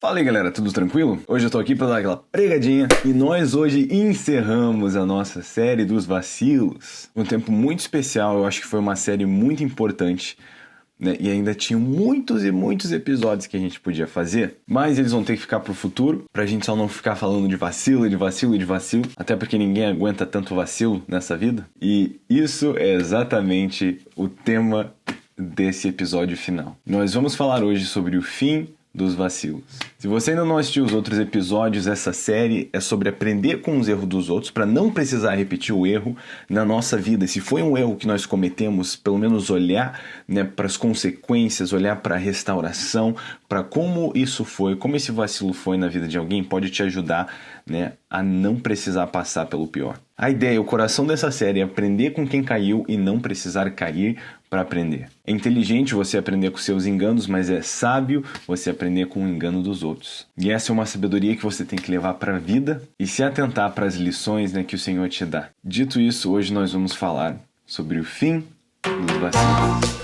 Fala aí galera, tudo tranquilo? Hoje eu tô aqui pra dar aquela pregadinha e nós hoje encerramos a nossa série dos vacilos. Um tempo muito especial, eu acho que foi uma série muito importante, né? E ainda tinham muitos e muitos episódios que a gente podia fazer, mas eles vão ter que ficar pro futuro, pra gente só não ficar falando de vacilo, até porque ninguém aguenta tanto vacilo nessa vida. E isso é exatamente o tema desse episódio final. Nós vamos falar hoje sobre o fim dos vacilos. Se você ainda não assistiu os outros episódios, essa série é sobre aprender com os erros dos outros para não precisar repetir o erro na nossa vida. Se foi um erro que nós cometemos, pelo menos olhar, né, para as consequências, olhar para a restauração, para como isso foi, como esse vacilo foi na vida de alguém, pode te ajudar, né, a não precisar passar pelo pior. A ideia, o coração dessa série é aprender com quem caiu e não precisar cair para aprender. É inteligente você aprender com seus enganos, mas é sábio você aprender com o engano dos outros. E essa é uma sabedoria que você tem que levar para a vida e se atentar para as lições, né, que o Senhor te dá. Dito isso, hoje nós vamos falar sobre o fim dos vacilos.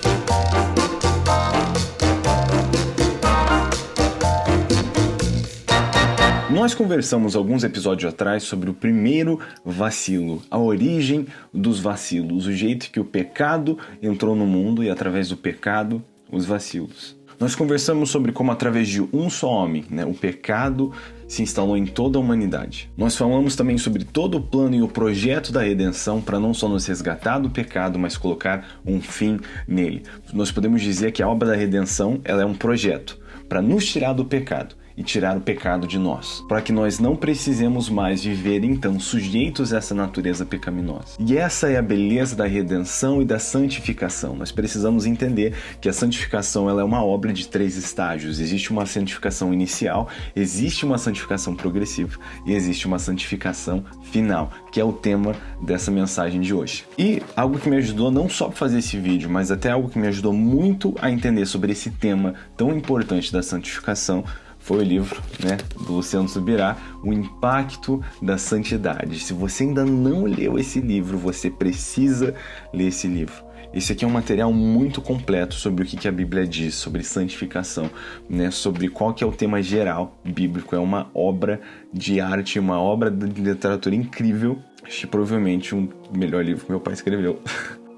Nós conversamos alguns episódios atrás sobre o primeiro vacilo, a origem dos vacilos, o jeito que o pecado entrou no mundo e através do pecado, os vacilos. Nós conversamos sobre como através de um só homem, né, o pecado se instalou em toda a humanidade. Nós falamos também sobre todo o plano e o projeto da redenção para não só nos resgatar do pecado, mas colocar um fim nele. Nós podemos dizer que a obra da redenção ela é um projeto para nos tirar do pecado e tirar o pecado de nós, para que nós não precisemos mais viver então sujeitos a essa natureza pecaminosa. E essa é a beleza da redenção e da santificação. Nós precisamos entender que a santificação ela é uma obra de 3 estágios. Existe uma santificação inicial, existe uma santificação progressiva e existe uma santificação final, que é o tema dessa mensagem de hoje. E algo que me ajudou não só para fazer esse vídeo, mas até algo que me ajudou muito a entender sobre esse tema tão importante da santificação foi o livro, né, do Luciano Subirá, O Impacto da Santidade. Se você ainda não leu esse livro, você precisa ler esse livro. Esse aqui é um material muito completo sobre o que a Bíblia diz, sobre santificação, né, sobre qual que é o tema geral bíblico. É uma obra de arte, uma obra de literatura incrível. Acho que provavelmente o melhor livro que meu pai escreveu.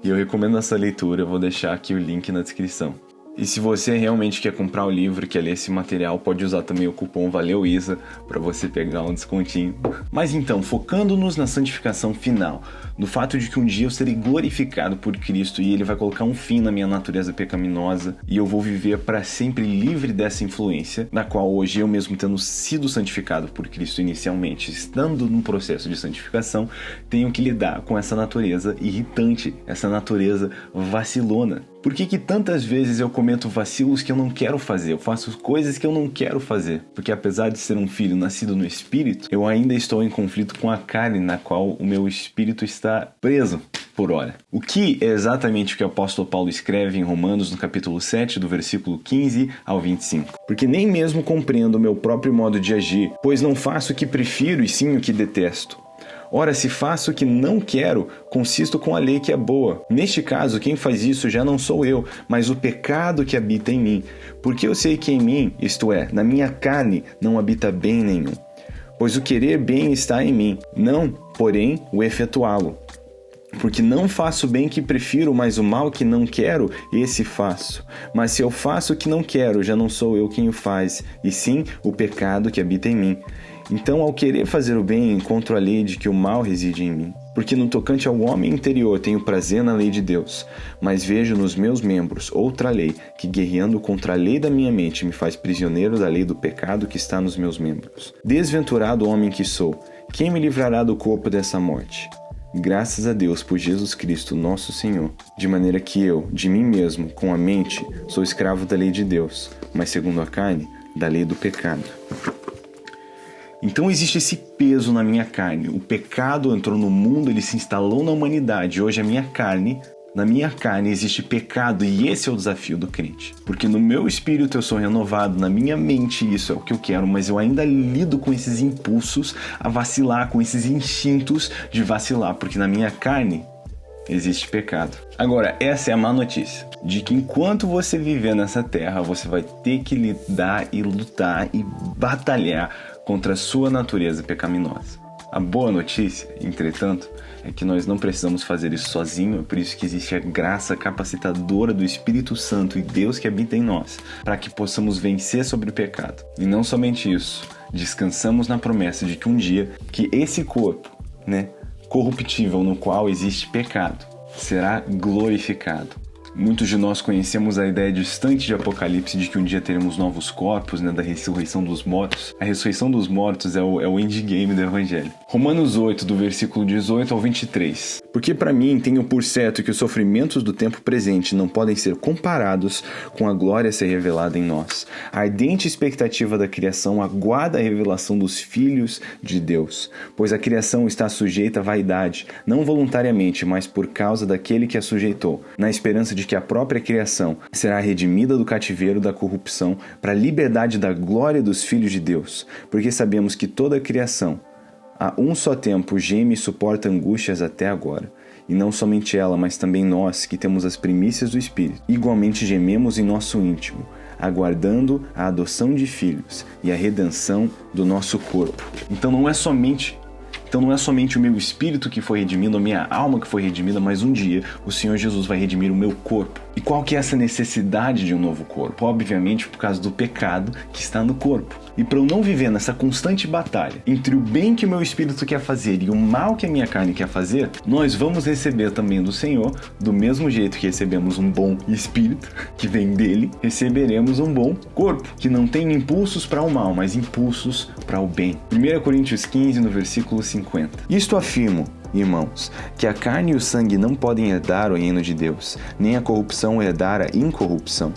E eu recomendo essa leitura, eu vou deixar aqui o link na descrição. E se você realmente quer comprar o livro, quer ler esse material, pode usar também o cupom VALEUISA para você pegar um descontinho. Mas então, focando-nos na santificação final, do fato de que um dia eu serei glorificado por Cristo e Ele vai colocar um fim na minha natureza pecaminosa e eu vou viver para sempre livre dessa influência, na qual hoje eu mesmo tendo sido santificado por Cristo inicialmente, estando num processo de santificação, tenho que lidar com essa natureza irritante, essa natureza vacilona. Por que tantas vezes eu cometo vacilos que eu não quero fazer? Eu faço coisas que eu não quero fazer. Porque apesar de ser um filho nascido no Espírito, eu ainda estou em conflito com a carne, na qual o meu Espírito está preso por hora. O que é exatamente o que o apóstolo Paulo escreve em Romanos, no capítulo 7, do versículo 15 ao 25. Porque nem mesmo compreendo o meu próprio modo de agir, pois não faço o que prefiro e sim o que detesto. Ora, se faço o que não quero, consisto com a lei que é boa. Neste caso, quem faz isso já não sou eu, mas o pecado que habita em mim. Porque eu sei que em mim, isto é, na minha carne, não habita bem nenhum. Pois o querer bem está em mim, não, porém, o efetuá-lo. Porque não faço o bem que prefiro, mas o mal que não quero, esse faço. Mas se eu faço o que não quero, já não sou eu quem o faz, e sim o pecado que habita em mim. Então, ao querer fazer o bem, encontro a lei de que o mal reside em mim. Porque no tocante ao homem interior tenho prazer na lei de Deus, mas vejo nos meus membros outra lei, que guerreando contra a lei da minha mente me faz prisioneiro da lei do pecado que está nos meus membros. Desventurado homem que sou, quem me livrará do corpo dessa morte? Graças a Deus por Jesus Cristo, nosso Senhor, de maneira que eu, de mim mesmo, com a mente, sou escravo da lei de Deus, mas segundo a carne, da lei do pecado. Então existe esse peso na minha carne. O pecado entrou no mundo, ele se instalou na humanidade. Hoje na minha carne existe pecado e esse é o desafio do crente. Porque no meu espírito eu sou renovado, na minha mente isso é o que eu quero, mas eu ainda lido com esses impulsos a vacilar, com esses instintos de vacilar, porque na minha carne existe pecado. Agora, essa é a má notícia, de que enquanto você viver nessa terra, você vai ter que lidar e lutar e batalhar contra a sua natureza pecaminosa. A boa notícia, entretanto, é que nós não precisamos fazer isso sozinho, é por isso que existe a graça capacitadora do Espírito Santo e Deus que habita em nós, para que possamos vencer sobre o pecado. E não somente isso, descansamos na promessa de que um dia, que esse corpo, corruptível no qual existe pecado, será glorificado. Muitos de nós conhecemos a ideia distante de Apocalipse de que um dia teremos novos corpos, da ressurreição dos mortos. A ressurreição dos mortos é o endgame do Evangelho. Romanos 8, do versículo 18 ao 23. Porque para mim tenho por certo que os sofrimentos do tempo presente não podem ser comparados com a glória a ser revelada em nós. A ardente expectativa da criação aguarda a revelação dos filhos de Deus, pois a criação está sujeita à vaidade, não voluntariamente, mas por causa daquele que a sujeitou, na esperança de que a própria criação será redimida do cativeiro da corrupção para a liberdade da glória dos filhos de Deus, porque sabemos que toda a criação, a um só tempo, geme e suporta angústias até agora. E não somente ela, mas também nós, que temos as primícias do Espírito, igualmente gememos em nosso íntimo, aguardando a adoção de filhos e a redenção do nosso corpo. Então não é somente o meu espírito que foi redimido, a minha alma que foi redimida, mas um dia o Senhor Jesus vai redimir o meu corpo. E qual que é essa necessidade de um novo corpo? Obviamente por causa do pecado que está no corpo. E para eu não viver nessa constante batalha entre o bem que o meu espírito quer fazer e o mal que a minha carne quer fazer, nós vamos receber também do Senhor, do mesmo jeito que recebemos um bom espírito, que vem dele, receberemos um bom corpo, que não tem impulsos para o mal, mas impulsos para o bem. 1 Coríntios 15, no versículo 50. Isto afirmo, irmãos, que a carne e o sangue não podem herdar o reino de Deus, nem a corrupção herdar a incorrupção.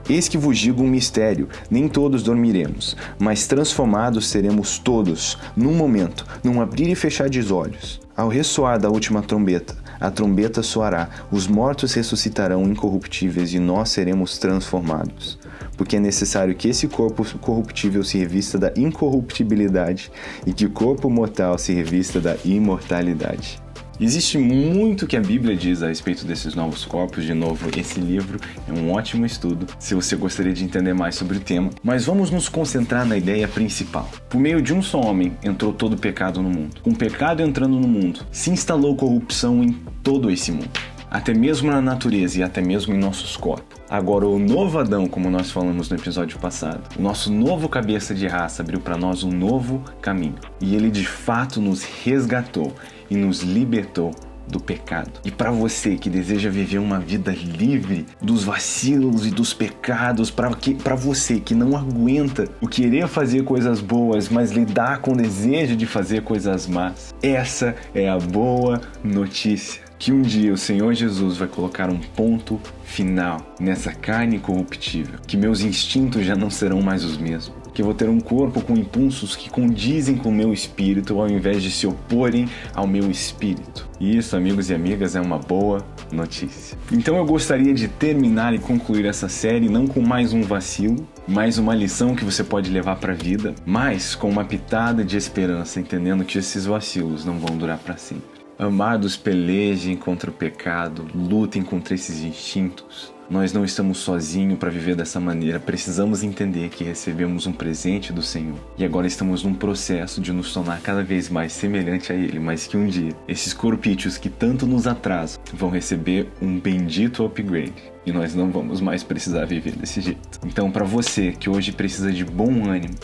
Eis que vos digo um mistério, nem todos dormiremos, mas transformados seremos todos, num momento, num abrir e fechar de olhos. Ao ressoar da última trombeta, a trombeta soará, os mortos ressuscitarão incorruptíveis e nós seremos transformados. Porque é necessário que esse corpo corruptível se revista da incorruptibilidade e que o corpo mortal se revista da imortalidade. Existe muito que a Bíblia diz a respeito desses novos corpos. De novo, esse livro é um ótimo estudo se você gostaria de entender mais sobre o tema. Mas vamos nos concentrar na ideia principal. Por meio de um só homem entrou todo o pecado no mundo. Com o pecado entrando no mundo, se instalou corrupção em todo esse mundo. Até mesmo na natureza e até mesmo em nossos corpos. Agora, o novo Adão, como nós falamos no episódio passado, o nosso novo cabeça de raça abriu para nós um novo caminho. E ele de fato nos resgatou e nos libertou do pecado. E para você que deseja viver uma vida livre dos vacilos e dos pecados, para você que não aguenta o querer fazer coisas boas, mas lidar com o desejo de fazer coisas más, essa é a boa notícia. Que um dia o Senhor Jesus vai colocar um ponto final nessa carne corruptível, que meus instintos já não serão mais os mesmos, que eu vou ter um corpo com impulsos que condizem com o meu espírito ao invés de se oporem ao meu espírito. E isso, amigos e amigas, é uma boa notícia. Então eu gostaria de terminar e concluir essa série não com mais um vacilo, mais uma lição que você pode levar para a vida, mas com uma pitada de esperança, entendendo que esses vacilos não vão durar para sempre. Amados, pelejem contra o pecado, lutem contra esses instintos. Nós não estamos sozinhos para viver dessa maneira. Precisamos entender que recebemos um presente do Senhor. E agora estamos num processo de nos tornar cada vez mais semelhante a Ele. Mas que um dia, esses corpíceos que tanto nos atrasam vão receber um bendito upgrade. E nós não vamos mais precisar viver desse jeito. Então, para você que hoje precisa de bom ânimo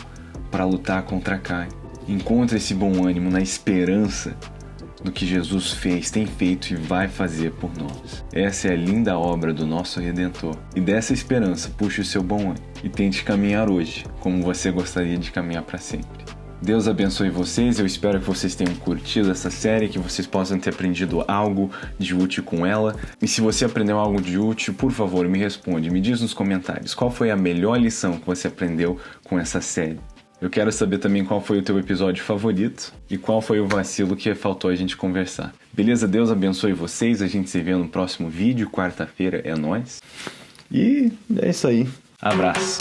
para lutar contra a carne, encontre esse bom ânimo na esperança do que Jesus fez, tem feito e vai fazer por nós. Essa é a linda obra do nosso Redentor. E dessa esperança, puxe o seu bom ânimo e tente caminhar hoje como você gostaria de caminhar para sempre. Deus abençoe vocês, eu espero que vocês tenham curtido essa série, que vocês possam ter aprendido algo de útil com ela. E se você aprendeu algo de útil, por favor, me responde, me diz nos comentários qual foi a melhor lição que você aprendeu com essa série. Eu quero saber também qual foi o teu episódio favorito e qual foi o vacilo que faltou a gente conversar. Beleza? Deus abençoe vocês. A gente se vê no próximo vídeo. Quarta-feira é nóis. E é isso aí. Abraço.